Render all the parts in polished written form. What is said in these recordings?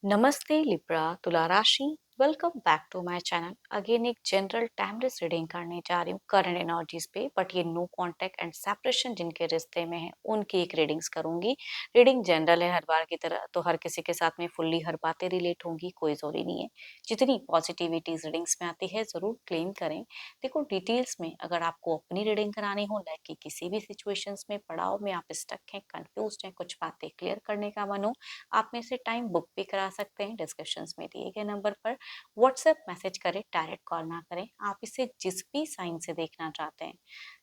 नमस्ते लिब्रा तुला राशि। Welcome back to my channel. Again एक जनरल टाइमलेस रीडिंग करने जा रही हूँ करंट एनर्जीज पे, बट ये नो कांटेक्ट एंड सेपरेशन जिनके रिश्ते में है उनकी एक रीडिंग्स करूंगी। रीडिंग जनरल है हर बार की तरह, तो हर किसी के साथ में फुल्ली हर बातें रिलेट होंगी, कोई जरूरी नहीं है। जितनी पॉजिटिविटी रीडिंग्स में आती है जरूर क्लेम करें। देखो, डिटेल्स में अगर आपको अपनी रीडिंग करानी हो, लाइक कि किसी भी सिचुएशंस में पड़ाव में आप स्टक हैं, कंफ्यूज हैं, कुछ बातें क्लियर करने का मन हो, आप में से टाइम बुक भी करा सकते हैं। डिस्क्रिप्शंस में दिए गए नंबर पर व्हाट्सएप मैसेज करें, डायरेक्ट कॉल ना करें। आप इसे जिस भी साइन से देखना चाहते हैं,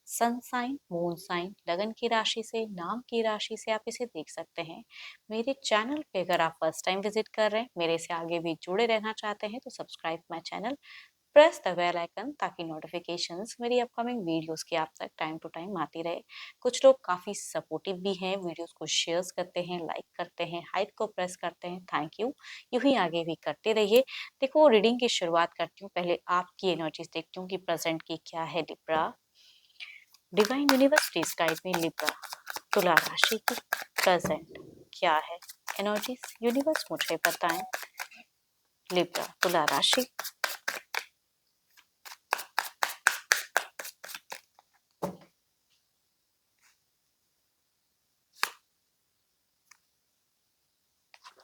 सन साइन, मून साइन, लगन की राशि से, नाम की राशि से, आप इसे देख सकते हैं। मेरे चैनल पे अगर आप फर्स्ट टाइम विजिट कर रहे हैं, मेरे से आगे भी जुड़े रहना चाहते हैं, तो subscribe my channel, press the bell icon, ताकि नोटिफिकेशंस मेरी अपकमिंग वीडियोस की आप तक टाइम टू टाइम आती रहे। कुछ लोग काफी सपोर्टिव भी हैं, वीडियोस को शेयर्स करते हैं, लाइक करते हैं, हाइप को प्रेस करते हैं, थैंक यू। यूं ही आगे भी करते रहिए। देखो, रीडिंग की शुरुआत करती हूँ, पहले आपकी एनर्जीज देखती हूँ कि प्रेजेंट की क्या है Libra. Divine universe please guide me Libra, तुला राशि की प्रेजेंट क्या है एनर्जीज, यूनिवर्स मुझे बताएं। लिब्रा तुला राशि।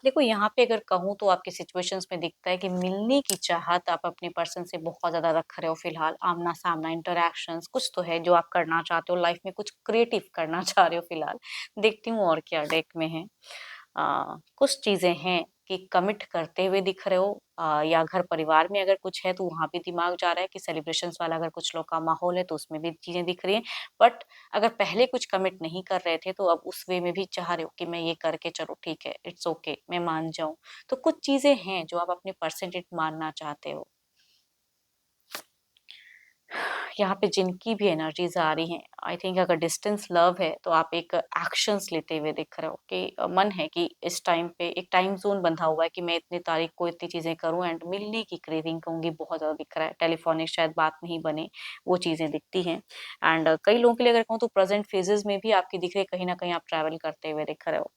देखो, यहाँ पे अगर कहूँ तो आपके सिचुएशंस में दिखता है कि मिलने की चाहत आप अपने पर्सन से बहुत ज्यादा रख रहे हो फिलहाल। आमना सामना इंटरेक्शंस कुछ तो है जो आप करना चाहते हो, लाइफ में कुछ क्रिएटिव करना चाह रहे हो फिलहाल। देखती हूँ और क्या डेक में है। कुछ चीजें हैं कि कमिट करते हुए दिख रहे हो, या घर परिवार में अगर कुछ है तो वहां भी दिमाग जा रहा है कि सेलिब्रेशंस वाला अगर कुछ लोग का माहौल है तो उसमें भी चीजें दिख रही हैं। बट अगर पहले कुछ कमिट नहीं कर रहे थे तो अब उस वे में भी चाह रहे हो कि मैं ये करके चलो ठीक है, इट्स ओके, मैं मान जाऊं। तो कुछ चीजें हैं जो आप अपने परसेंटेज मानना चाहते हो। यहाँ पे जिनकी भी एनर्जीज आ रही हैं, आई थिंक अगर डिस्टेंस लव है तो आप एक एक्शंस लेते हुए दिख रहे हो कि मन है कि इस टाइम पे एक टाइम जोन बंधा हुआ है कि मैं इतनी तारीख को इतनी चीजें करूं, एंड मिलने की क्रेविंग कहूंगी बहुत ज्यादा दिख रहा है। टेलीफोनिक शायद बात नहीं बने, वो चीजें दिखती हैं। एंड कई लोगों के लिए अगर कहूँ तो प्रेजेंट फेजेस में भी आपकी दिख रही है, कहीं ना कहीं आप ट्रैवल करते हुए दिख रहे हो।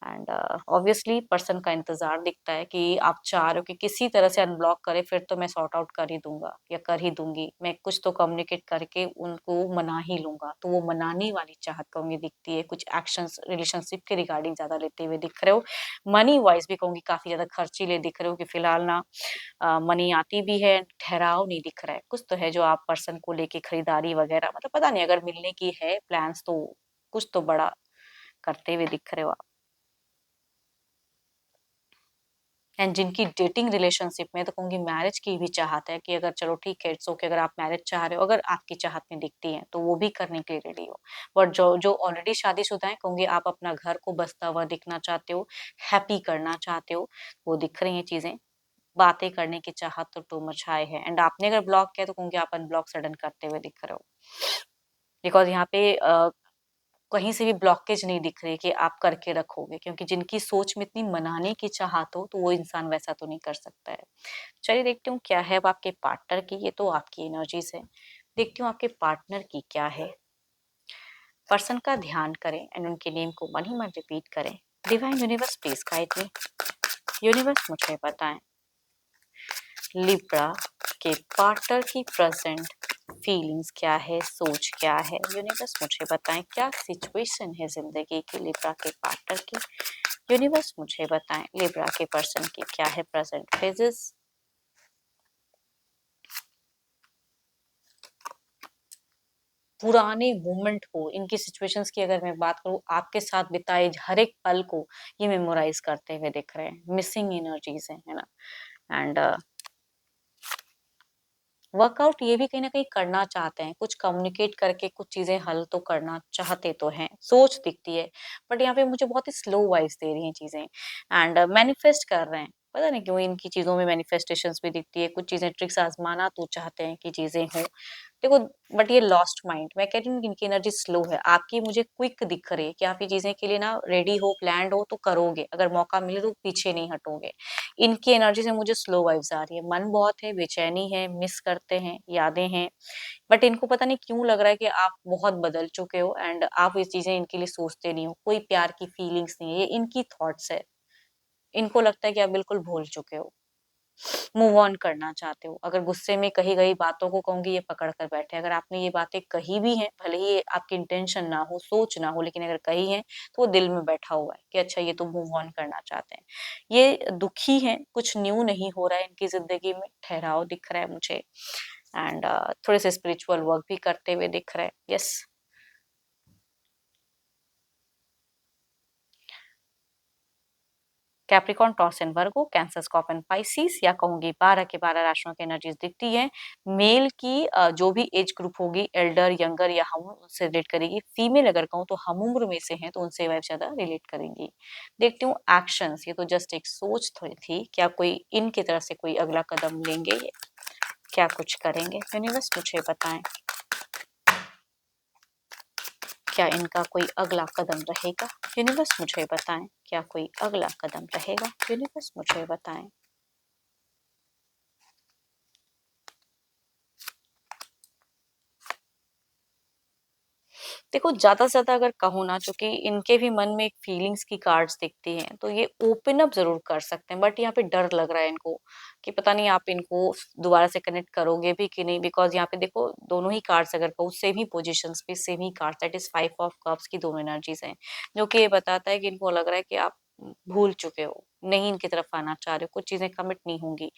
एंड ऑब्वियसली पर्सन का इंतजार दिखता है कि आप चाह रहे हो कि किसी तरह से अनब्लॉक करे, फिर तो मैं सॉर्ट आउट कर ही दूंगा या कर ही दूंगी, मैं कुछ तो कम्युनिकेट करके उनको मना ही लूंगा। तो वो मनाने वाली चाहत कहूंगी दिखती है। कुछ एक्शंस रिलेशनशिप के रिगार्डिंग ज्यादा लेते हुए दिख रहे हो। मनी वाइज भी कहूंगी काफी ज्यादा खर्चीले दिख रहे हो कि फिलहाल ना मनी आती भी है, ठहराव नहीं दिख रहा है। कुछ तो है जो आप पर्सन को लेके खरीदारी वगैरह, मतलब पता नहीं, अगर मिलने की है प्लान्स तो कुछ तो बड़ा करते हुए दिख रहे हो आप। एंड जिनकी डेटिंग रिलेशनशिप में, तो कहूंगी मैरिज की भी चाहत है कि अगर चलो ठीक है, इट्स ओके, अगर आप मैरिज चाह रहे हो, अगर आपकी चाहत में दिखती है तो वो भी करने के लिए रेडी हो। बट जो जो ऑलरेडी शादीशुदा है, कहूंगी आप अपना घर को बसता हुआ दिखना चाहते हो, हैप्पी करना चाहते हो, वो दिख रही हैं चीजें। बातें करने की चाहत तो टू मच हाई है। एंड आपने अगर ब्लॉक किया तो कहूंगी आप अनब्लॉक सडन करते हुए दिख रहे हो। बिकॉज यहाँ पे कहीं से भी ब्लॉकेज नहीं दिख रही कि आप करके रखोगे, क्योंकि जिनकी सोच में इतनी मनाने की चाहत हो तो वो इंसान वैसा तो नहीं कर सकता है। चलिए देखती हूँ क्या है अब आपके पार्टनर की। ये तो आपकी एनर्जीज है, देखती हूँ आपके पार्टनर की क्या है। पर्सन का ध्यान करें एंड उनके नेम को मन ही मन रिपीट करें। Divine universe please guide me. Universe मुझे बताएं, लिब्रा के पार्टनर की प्रेजेंट फीलिंग्स क्या है, सोच क्या है। यूनिवर्स मुझे बताएं क्या सिचुएशन है जिंदगी की लिब्रा के पार्टनर की। यूनिवर्स मुझे बताएं लिब्रा के पर्सन की क्या है प्रेजेंट फेजेस। पुराने मोमेंट को, इनकी सिचुएशंस की अगर मैं बात करूं, आपके साथ बिताए हर एक पल को ये मेमोराइज करते हुए दिख रहे हैं। मिसिंग एनर्जीज है ना। एंड वर्कआउट ये भी कहीं ना कहीं करना चाहते हैं, कुछ कम्युनिकेट करके कुछ चीजें हल तो करना चाहते तो हैं, सोच दिखती है। बट यहाँ पे मुझे बहुत ही स्लो वाइज दे रही हैं चीजें। एंड मैनिफेस्ट कर रहे हैं, पता नहीं क्यों इनकी चीजों में मैनिफेस्टेशंस भी दिखती है। कुछ चीजें ट्रिक्स आजमाना तो चाहते हैं कि चीजें हों। देखो, बट ये लॉस्ट माइंड, मैं कह रही हूँ कि इनकी एनर्जी स्लो है, आपकी मुझे क्विक दिख रही है कि आप ये चीजें के लिए ना रेडी हो, प्लान्ड हो तो करोगे, अगर मौका मिले तो पीछे नहीं हटोगे। इनकी एनर्जी से मुझे स्लो वाइब्स आ रही है, मन बहुत है, बेचैनी है, मिस करते हैं, यादें हैं। बट इनको पता नहीं क्यों लग रहा है कि आप बहुत बदल चुके हो, एंड आप ये चीजें इनके लिए सोचते नहीं हो, कोई प्यार की फीलिंग्स नहीं है, ये इनकी थॉट्स है। इनको लगता है कि आप बिल्कुल भूल चुके हो, मूव ऑन करना चाहते हो। अगर गुस्से में कही गई बातों को कहूँगी ये पकड़ कर बैठे। अगर आपने ये बातें कही भी हैं, भले ही आपकी इंटेंशन ना हो, सोच ना हो, लेकिन अगर कही हैं तो वो दिल में बैठा हुआ है कि अच्छा ये तो मूव ऑन करना चाहते हैं। ये दुखी हैं, कुछ न्यू नहीं हो रहा है इनकी ज़िंदगी में, ठहराव दिख रहा है मुझे। एंड थोड़े से स्पिरिचुअल वर्क भी करते हुए दिख रहे हैं। Yes. Capricorn, taurus and Virgo, cancer, scorpion, Pisces, या कहूंगी 12 के 12 राशियों की एनर्जीज दिखती है। मेल की जो भी एज ग्रुप होगी, एल्डर, यंगर या हम, उससे रिलेट करेगी। फीमेल अगर कहूँ तो हम उम्र में से हैं तो उनसे वाइफ ज्यादा रिलेट करेंगी। देखती हूँ एक्शंस, ये तो जस्ट एक सोच थी, क्या कोई इनकी तरफ से कोई अगला कदम लेंगे, ये क्या कुछ करेंगे, यूनिवर्स मुझे बताएं क्या इनका कोई अगला कदम रहेगा। यूनिवर्स मुझे बताएं क्या कोई अगला कदम रहेगा। यूनिवर्स मुझे बताएं। देखो ज्यादा से ज्यादा अगर कहूँ ना, चूंकि इनके भी मन में एक फीलिंग्स की कार्ड्स दिखती हैं, तो ये ओपन अप जरूर कर सकते हैं, बट यहाँ पे डर लग रहा है इनको कि पता नहीं आप इनको दोबारा से कनेक्ट करोगे भी कि नहीं। बिकॉज यहाँ पे देखो दोनों ही कार्ड्स अगर कहूँ सेम ही पोजिशन पे same he cards, that is 5 of cups की दोनों एनर्जीज हैं, जो कि ये बताता है कि इनको लग रहा है कि आप भूल चुके हो, नहीं इनकी तरफ आना चाह रहे हो, कुछ चीजें कमिट नहीं होंगी।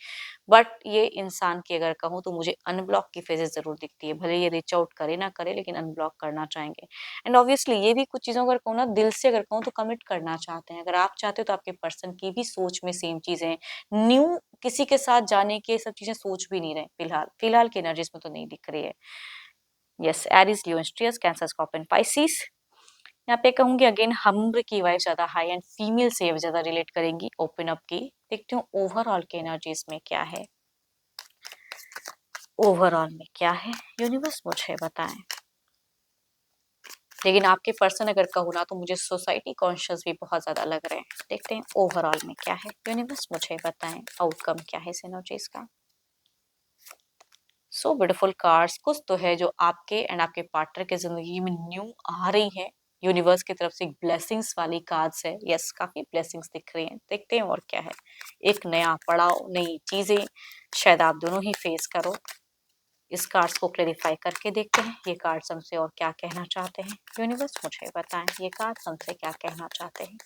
बट ये इंसान की अगर कहूँ तो मुझे अनब्लॉक की फेजेस जरूर दिखती है, भले ये रीच आउट करे ना करे, लेकिन अनब्लॉक करना चाहेंगे। एंड ऑब्वियसली ये भी कुछ चीजों अगर कहूँ ना, दिल से अगर कहूँ तो कमिट करना चाहते हैं। अगर आप चाहते हो तो आपके पर्सन की भी सोच में सेम चीजें, न्यू किसी के साथ जाने की सब चीजें सोच भी नहीं रहे फिलहाल, फिलहाल की एनर्जीज में तो नहीं दिख रही है। यस, एरीज, लियो, स्ट्रियस, कैंसर, स्कॉर्पियन, पाइसिस। यहाँ पे कहूंगी अगेन हम्र की वाइफ ज्यादा हाई एंड फीमेल से ज्यादा रिलेट करेंगी, ओपन अप की। देखती हूँ ओवरऑल के एनर्जीज में क्या है, ओवरऑल में क्या है, यूनिवर्स मुझे बताएं। लेकिन आपके पर्सन अगर कहूँ ना तो मुझे सोसाइटी कॉन्शियस भी बहुत ज्यादा लग रहे हैं। देखते हैं ओवरऑल में क्या है, यूनिवर्स मुझे बताएं आउटकम क्या है इस एनर्जीज का। सो ब्यूटीफुल कार्ड्स, कुछ तो है जो आपके एंड आपके पार्टनर के जिंदगी में न्यू आ रही है। यूनिवर्स की तरफ से एक ब्लेसिंग्स वाली कार्ड्स है। यस, काफी ब्लेसिंग्स दिख रही हैं। देखते हैं और क्या है, एक नया पड़ाव, नई चीजें शायद आप दोनों ही फेस करो। इस कार्ड्स को क्लेरिफाई करके देखते हैं ये कार्ड्स हमसे और क्या कहना चाहते हैं। यूनिवर्स मुझे बताएं ये कार्ड्स हमसे क्या कहना चाहते हैं।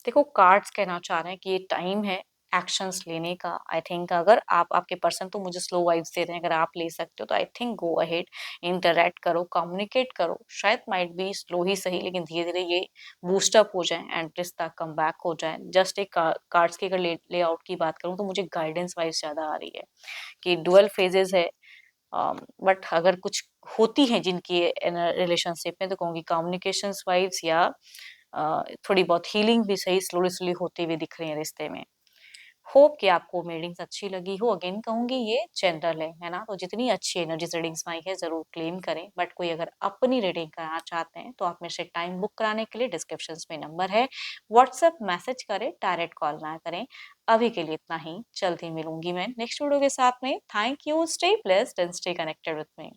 देखो कार्ड्स कहना चाह रहे हैं कि ये टाइम है एक्शंस लेने का। आई थिंक अगर आप, आपके पर्सन तो मुझे स्लो वाइब्स दे रहे हैं, अगर आप ले सकते हो तो I think go ahead, interact करो, कम्युनिकेट करो। शायद माइट बी स्लो ही सही, लेकिन धीरे धीरे ये बूस्ट अप हो जाए एंड रिश्ता कम बैक हो जाए। जस्ट एक कार्ड्स की अगर लेआउट की बात करूँ तो मुझे गाइडेंस वाइज ज्यादा आ रही है कि डुअल फेजेस है। बट अगर कुछ होती हैं जिनकी रिलेशनशिप में, तो कहूँगी कम्युनिकेशन वाइज या थोड़ी बहुत हीलिंग भी सही स्लोली स्लोली होती हुई दिख रही है रिश्ते में। होप कि आपको रीडिंग्स अच्छी लगी हो। अगेन कहूंगी ये जनरल है ना, तो जितनी अच्छी एनर्जीज रीडिंग्स में आई है जरूर क्लेम करें। बट कोई अगर अपनी रीडिंग कराना चाहते हैं तो आप मेरे से टाइम बुक कराने के लिए डिस्क्रिप्शन में नंबर है, व्हाट्सएप मैसेज करें, डायरेक्ट कॉल ना करें। अभी के लिए इतना ही, जल्द ही मिलूंगी मैं नेक्स्ट वीडियो के साथ में। Thank you, stay blessed and stay connected with me.